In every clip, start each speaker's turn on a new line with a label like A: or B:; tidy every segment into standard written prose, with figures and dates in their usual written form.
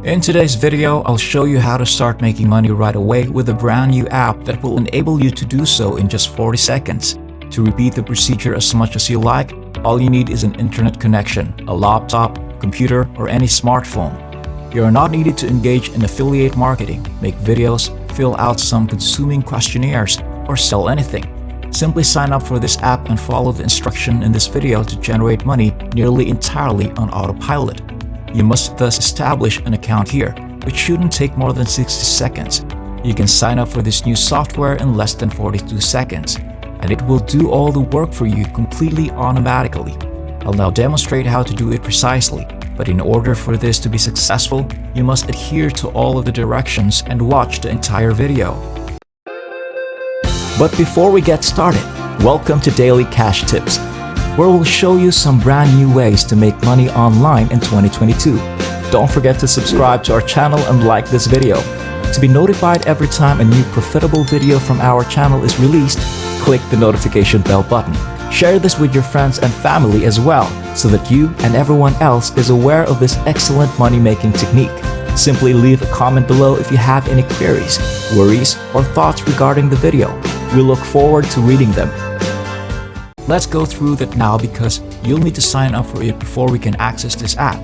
A: In today's video, I'll show you how to start making money right away with a brand new app that will enable you to do so in just 40 seconds. To repeat the procedure as much as you like, all you need is an internet connection, a laptop, computer, or any smartphone. You are not needed to engage in affiliate marketing, make videos, fill out some consuming questionnaires, or sell anything. Simply sign up for this app and follow the instruction in this video to generate money nearly entirely on autopilot. You must thus establish an account here, which shouldn't take more than 60 seconds. You can sign up for this new software in less than 42 seconds, and it will do all the work for you completely automatically. I'll now demonstrate how to do it precisely, but in order for this to be successful, you must adhere to all of the directions and watch the entire video. But before we get started, welcome to Daily Cash Tips, where we'll show you some brand new ways to make money online in 2022. Don't forget to subscribe to our channel and like this video. To be notified every time a new profitable video from our channel is released, click the notification bell button. Share this with your friends and family as well, so that you and everyone else is aware of this excellent money-making technique. Simply leave a comment below if you have any queries, worries, or thoughts regarding the video. We look forward to reading them. Let's go through that now because you'll need to sign up for it before we can access this app.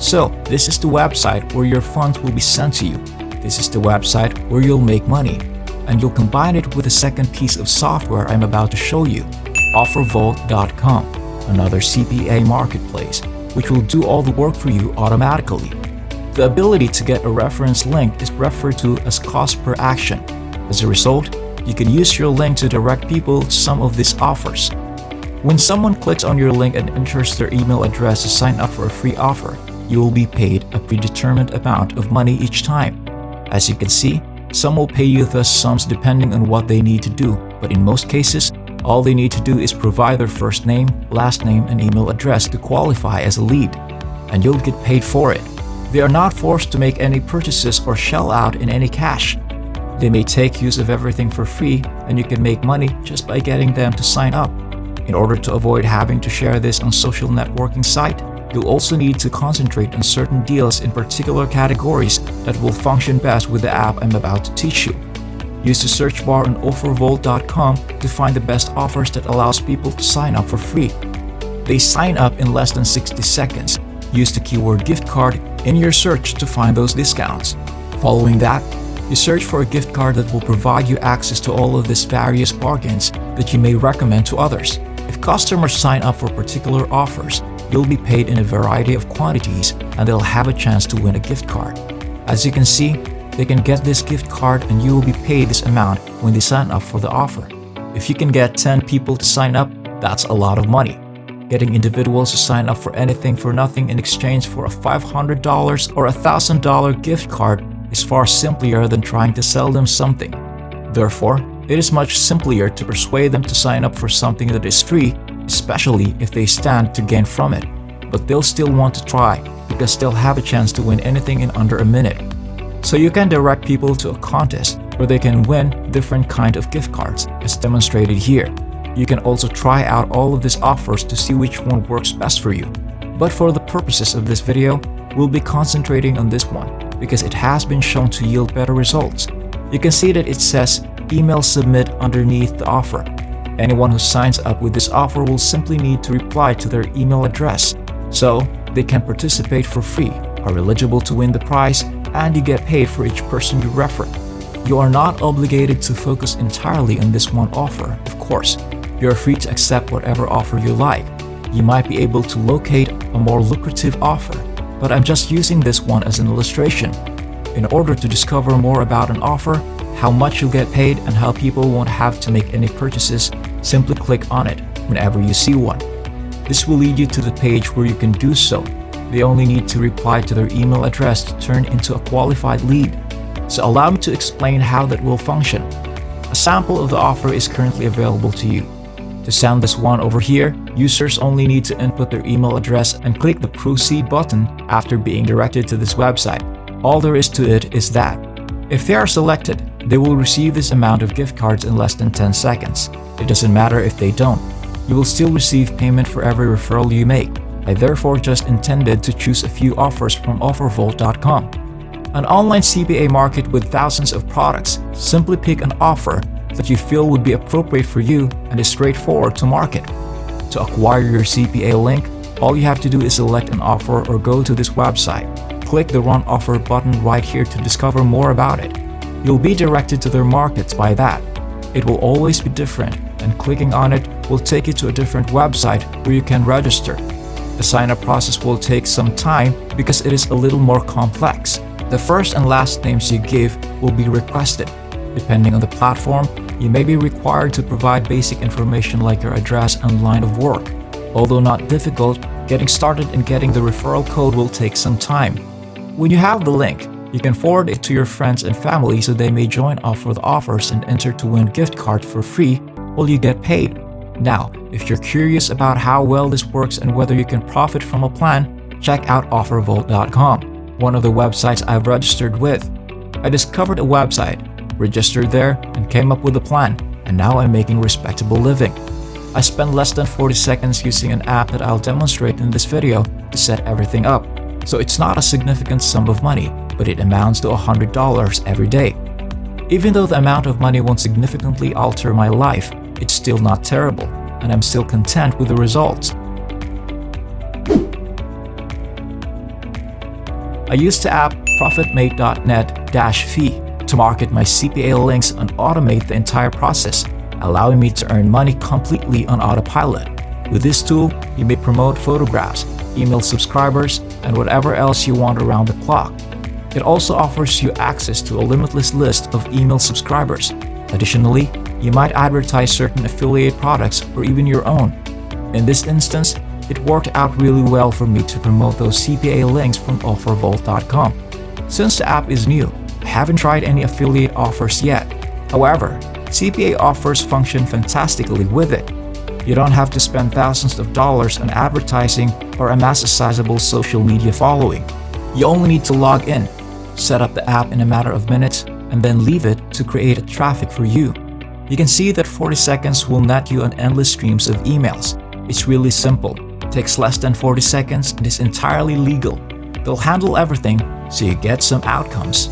A: So, this is the website where your funds will be sent to you. This is the website where you'll make money. And you'll combine it with a second piece of software I'm about to show you, OfferVault.com, another CPA marketplace, which will do all the work for you automatically. The ability to get a reference link is referred to as cost per action. As a result, you can use your link to direct people to some of these offers. When someone clicks on your link and enters their email address to sign up for a free offer, you will be paid a predetermined amount of money each time. As you can see, some will pay you thus sums depending on what they need to do, but in most cases, all they need to do is provide their first name, last name, and email address to qualify as a lead, and you'll get paid for it. They are not forced to make any purchases or shell out in any cash. They may take use of everything for free, and you can make money just by getting them to sign up. In order to avoid having to share this on social networking site, you'll also need to concentrate on certain deals in particular categories that will function best with the app I'm about to teach you. Use the search bar on OfferVault.com to find the best offers that allows people to sign up for free. They sign up in less than 60 seconds. Use the keyword gift card in your search to find those discounts. Following that, you search for a gift card that will provide you access to all of these various bargains that you may recommend to others. If customers sign up for particular offers, you'll be paid in a variety of quantities and they'll have a chance to win a gift card. As you can see, they can get this gift card and you will be paid this amount when they sign up for the offer. If you can get 10 people to sign up, that's a lot of money. Getting individuals to sign up for anything for nothing in exchange for a $500 or $1,000 gift card is far simpler than trying to sell them something. Therefore, it is much simpler to persuade them to sign up for something that is free, especially if they stand to gain from it. But they'll still want to try because they'll have a chance to win anything in under a minute. So you can direct people to a contest where they can win different kind of gift cards, as demonstrated here. You can also try out all of these offers to see which one works best for you. But for the purposes of this video, we'll be concentrating on this one because it has been shown to yield better results. You can see that it says email submit underneath the offer. Anyone who signs up with this offer will simply need to reply to their email address, so they can participate for free, are eligible to win the prize, and you get paid for each person you refer. You are not obligated to focus entirely on this one offer, of course. You are free to accept whatever offer you like. You might be able to locate a more lucrative offer, but I'm just using this one as an illustration. In order to discover more about an offer, how much you'll get paid, and how people won't have to make any purchases, simply click on it whenever you see one. This will lead you to the page where you can do so. They only need to reply to their email address to turn into a qualified lead. So allow me to explain how that will function. A sample of the offer is currently available to you. To send this one over here, users only need to input their email address and click the Proceed button after being directed to this website. All there is to it is that. If they are selected, they will receive this amount of gift cards in less than 10 seconds. It doesn't matter if they don't. You will still receive payment for every referral you make. I therefore just intended to choose a few offers from OfferVault.com. An online CPA market with thousands of products. Simply pick an offer that you feel would be appropriate for you and is straightforward to market. To acquire your CPA link, all you have to do is select an offer or go to this website. Click the Run Offer button right here to discover more about it. You'll be directed to their markets by that. It will always be different, and clicking on it will take you to a different website where you can register. The sign-up process will take some time because it is a little more complex. The first and last names you give will be requested. Depending on the platform, you may be required to provide basic information like your address and line of work. Although not difficult, getting started and getting the referral code will take some time. When you have the link, you can forward it to your friends and family so they may join off for the offers and enter to win gift cards for free while you get paid. Now, if you're curious about how well this works and whether you can profit from a plan, check out OfferVault.com, one of the websites I've registered with. I discovered a website, registered there, and came up with a plan, and now I'm making respectable living. I spent less than 40 seconds using an app that I'll demonstrate in this video to set everything up. So it's not a significant sum of money, but it amounts to $100 every day. Even though the amount of money won't significantly alter my life, it's still not terrible, and I'm still content with the results. I used the app ProfitMate.net-Fee to market my CPA links and automate the entire process, allowing me to earn money completely on autopilot. With this tool, you may promote photographs, email subscribers, and whatever else you want around the clock. It also offers you access to a limitless list of email subscribers. Additionally, you might advertise certain affiliate products or even your own. In this instance, it worked out really well for me to promote those CPA links from OfferVault.com. Since the app is new, I haven't tried any affiliate offers yet. However, CPA offers function fantastically with it. You don't have to spend thousands of dollars on advertising or amass a sizable social media following. You only need to log in, set up the app in a matter of minutes, and then leave it to create a traffic for you. You can see that 40 seconds will net you an endless streams of emails. It's really simple, takes less than 40 seconds, and is entirely legal. They'll handle everything so you get some outcomes.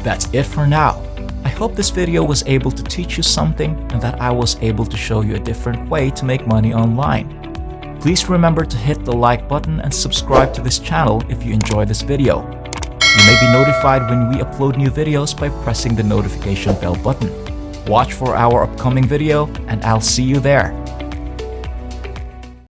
A: That's it for now. I hope this video was able to teach you something and that I was able to show you a different way to make money online. Please remember to hit the like button and subscribe to this channel if you enjoyed this video. You may be notified when we upload new videos by pressing the notification bell button. Watch for our upcoming video and I'll see you there.